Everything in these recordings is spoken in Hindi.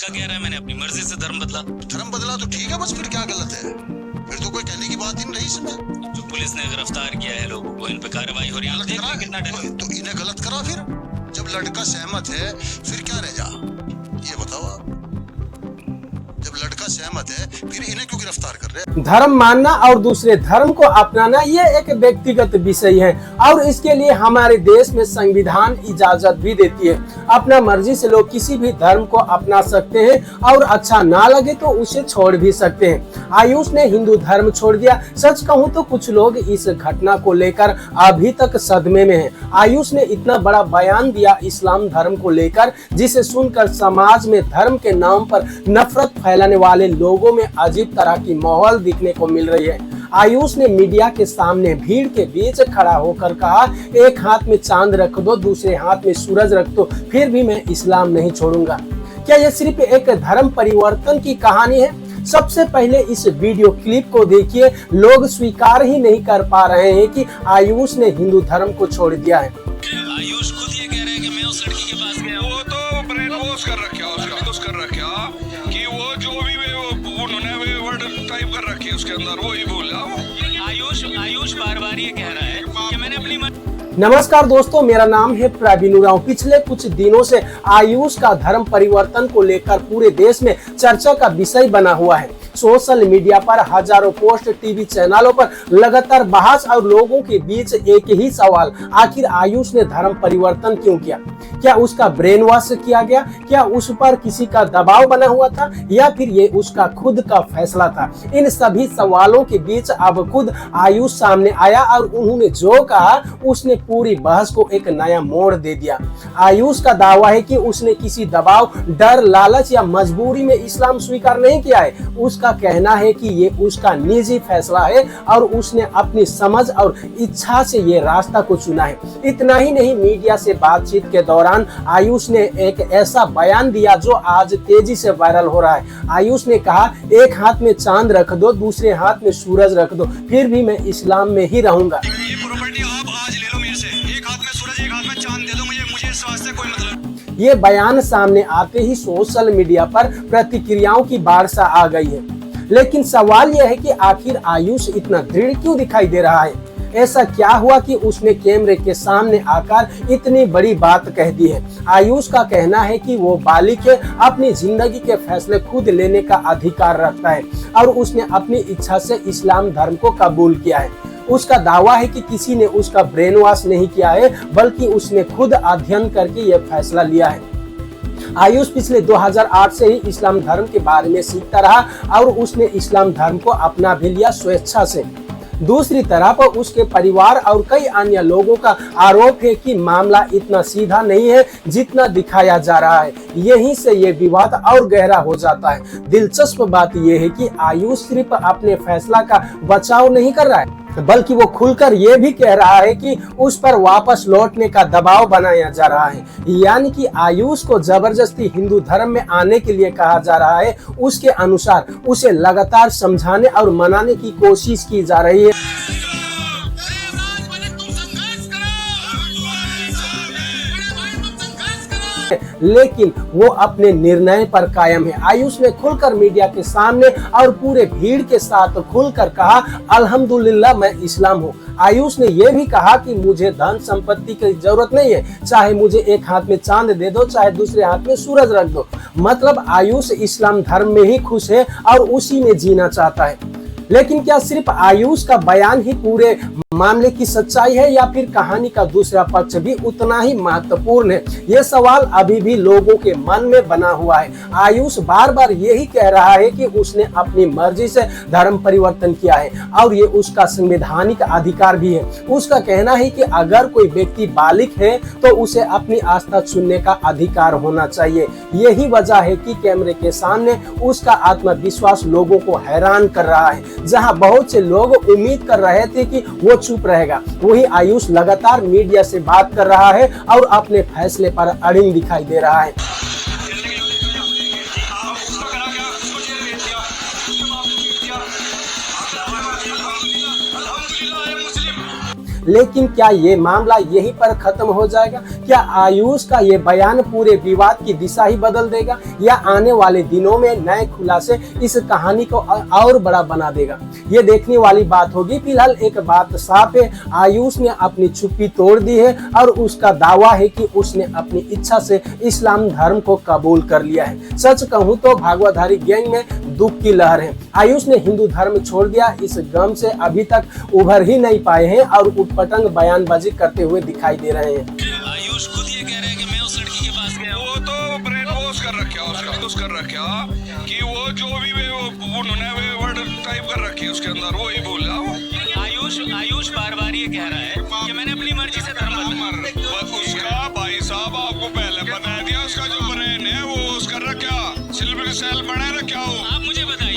लड़का कह रहा है मैंने अपनी मर्जी से धर्म बदला। धर्म बदला तो ठीक है, बस फिर क्या गलत है? फिर तो कोई कहने की बात ही नहीं रही इसमें। जो पुलिस ने गिरफ्तार किया है लोगों को, इन पे कार्रवाई हो रही है, देख रहे कितना डर। तो इन्हें गलत करा फिर। जब लड़का सहमत है फिर क्या रह जा, ये बताओ आप। जब लड़का सहमत है फिर इन्हें क्यों गिरफ्तार कर रहे हैं? धर्म मानना और दूसरे धर्म को अपनाना ये एक व्यक्तिगत विषय है और इसके लिए हमारे देश में संविधान इजाजत भी देती है। अपना मर्जी से लोग किसी भी धर्म को अपना सकते हैं और अच्छा ना लगे तो उसे छोड़ भी सकते हैं। आयुष ने हिंदू धर्म छोड़ दिया। सच कहूँ तो कुछ लोग इस घटना को लेकर अभी तक सदमे में हैं। आयुष ने इतना बड़ा बयान दिया इस्लाम धर्म को लेकर, जिसे सुनकर समाज में धर्म के नाम पर नफरत फैलाने वाले लोगों में अजीब तरह की माहौल दिखने को मिल रही है। आयुष ने मीडिया के सामने भीड़ के बीच खड़ा होकर कहा, एक हाथ में चांद रख दो, दूसरे हाथ में सूरज रख दो, फिर भी मैं इस्लाम नहीं छोड़ूंगा। क्या यह सिर्फ एक धर्म परिवर्तन की कहानी है? सबसे पहले इस वीडियो क्लिप को देखिए। लोग स्वीकार ही नहीं कर पा रहे हैं कि आयुष ने हिंदू धर्म को छोड़ दिया है। आयुष खुद ये कह रहे हैं कि मैं उस लड़की के पास गया। वो तो ब्रेन वॉश कर रखा, उसका तो कर रखा कि वो जो भी उन्होंने वर्ड टाइप कर रखी है उसके अंदर वो ही बोला। आयुष बार-बार ये कह रहा है कि मैंने अपनी नमस्कार दोस्तों, मेरा नाम है प्रवीण उरांव। पिछले कुछ दिनों से आयुष का धर्म परिवर्तन को लेकर पूरे देश में चर्चा का विषय बना हुआ है। सोशल मीडिया पर हजारों पोस्ट, टीवी चैनलों पर लगातार बहस और लोगों के बीच एक ही सवाल, आखिर आयुष ने धर्म परिवर्तन क्यों किया? क्या उसका ब्रेन वॉश किया गया? क्या उस पर किसी का दबाव बना हुआ था या फिर ये उसका खुद का फैसला था? इन सभी सवालों के बीच अब खुद आयुष सामने आया और उन्होंने जो कहा उसने पूरी बहस को एक नया मोड़ दे दिया। आयुष का दावा है कि उसने किसी दबाव, डर, लालच या मजबूरी में इस्लाम स्वीकार नहीं किया है। उसका कहना है कि ये उसका निजी फैसला है और उसने अपनी समझ और इच्छा से ये रास्ता को चुना है। इतना ही नहीं, मीडिया से बातचीत के दौरान आयुष ने एक ऐसा बयान दिया जो आज तेजी से वायरल हो रहा है। आयुष ने कहा, एक हाथ में चांद रख दो, दूसरे हाथ में सूरज रख दो, फिर भी मैं इस्लाम में ही रहूंगा। ये प्रॉपर्टी आप आज ले लो मेरे से, एक हाथ में सूरज एक हाथ में चांद दे दो, मुझे इस वास्ते कोई मतलब। ये बयान सामने आते ही सोशल मीडिया पर प्रतिक्रियाओं की बारिश आ गई है। लेकिन सवाल यह है कि आखिर आयुष इतना दृढ़ क्यों दिखाई दे रहा है? ऐसा क्या हुआ कि उसने कैमरे के सामने आकर इतनी बड़ी बात कह दी है? आयुष का कहना है कि वो बालिग है, अपनी जिंदगी के फैसले खुद लेने का अधिकार रखता है और उसने अपनी इच्छा से इस्लाम धर्म को कबूल किया है। उसका दावा है कि किसी ने उसका ब्रेन वॉश नहीं किया है, बल्कि उसने खुद अध्ययन करके यह फैसला लिया है। आयुष पिछले 2008 से ही इस्लाम धर्म के बारे में सीखता रहा और उसने इस्लाम धर्म को अपना भी लिया स्वेच्छा से। दूसरी तरफ उसके परिवार और कई अन्य लोगों का आरोप है कि मामला इतना सीधा नहीं है जितना दिखाया जा रहा है। यहीं से ये विवाद और गहरा हो जाता है। दिलचस्प बात यह है कि आयुष सिर्फ अपने फैसला का बचाव नहीं कर रहा है, बल्कि वो खुलकर ये भी कह रहा है कि उस पर वापस लौटने का दबाव बनाया जा रहा है। यानी कि आयुष को जबरदस्ती हिंदू धर्म में आने के लिए कहा जा रहा है। उसके अनुसार उसे लगातार समझाने और मनाने की कोशिश की जा रही है। लेकिन वो अपने निर्णय पर कायम है। आयुष ने खुलकर मीडिया के सामने और पूरे भीड़ के साथ खुलकर कहा, अल्हम्दुलिल्लाह मैं इस्लाम हूँ। आयुष ने यह भी कहा कि मुझे धन संपत्ति की जरूरत नहीं है, चाहे मुझे एक हाथ में चांद दे दो, चाहे दूसरे हाथ में सूरज रख दो। मतलब आयुष इस्लाम धर्म में ही खुश है और उसी में जीना चाहता है। लेकिन क्या सिर्फ आयुष का बयान ही पूरे मामले की सच्चाई है या फिर कहानी का दूसरा पक्ष भी उतना ही महत्वपूर्ण है? यह सवाल अभी भी लोगों के मन में बना हुआ है। आयुष बार बार यही कह रहा है कि उसने अपनी मर्जी से धर्म परिवर्तन किया है और ये उसका संवैधानिक अधिकार भी है। उसका कहना है कि अगर कोई व्यक्ति बालिग है तो उसे अपनी आस्था चुनने का अधिकार होना चाहिए। यही वजह है कि कैमरे के सामने उसका आत्मविश्वास लोगों को हैरान कर रहा है। जहां बहुत से लोग उम्मीद कर रहे थे कि वो चुप रहेगा, वही आयुष लगातार मीडिया से बात कर रहा है और अपने फैसले पर अड़िग दिखाई दे रहा है। लेकिन क्या ये मामला यहीं पर खत्म हो जाएगा? क्या आयुष का ये बयान पूरे विवाद की दिशा ही बदल देगा या आने वाले दिनों में नए खुलासे इस कहानी को और बड़ा बना देगा? ये देखने वाली बात होगी। फिलहाल एक बात साफ है, आयुष ने अपनी चुप्पी तोड़ दी है और उसका दावा है कि उसने अपनी इच्छा से इस्लाम धर्म को कबूल कर लिया है। सच कहूँ तो भागवधारी गैंग में दुख की लहर है। आयुष ने हिंदू धर्म छोड़ दिया, इस गम से अभी तक उभर ही नहीं पाए हैं और उटपटंग बयानबाजी करते हुए दिखाई दे रहे हैं। आयुष खुद ये कह रहे हैं कि मैं उस लड़की के पास गया हूँ। वो तो ब्रेन वॉश कर रखा उसका कर रखा कि वो जो भी उन्होंने वर्ड टाइप कर रखी है उसके अंदर वो ही बोल रहा हूँ। आयुष बार बार ये कह रहा है कि मैंने अपनी मर्जी से धर्म बदला। उसका भाई साहब आपको पहले बता दिया, उसका जो ब्रेन है वो उसका रखा सिल्वर सेल बना रखा हो। आप मुझे बताइए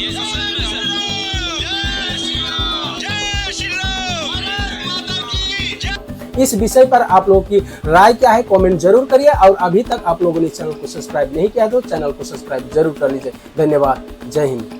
इस विषय पर आप लोगों की राय क्या है, कमेंट जरूर करिए। और अभी तक आप लोगों ने चैनल को सब्सक्राइब नहीं किया तो चैनल को सब्सक्राइब जरूर कर लीजिए। धन्यवाद। जय हिंद।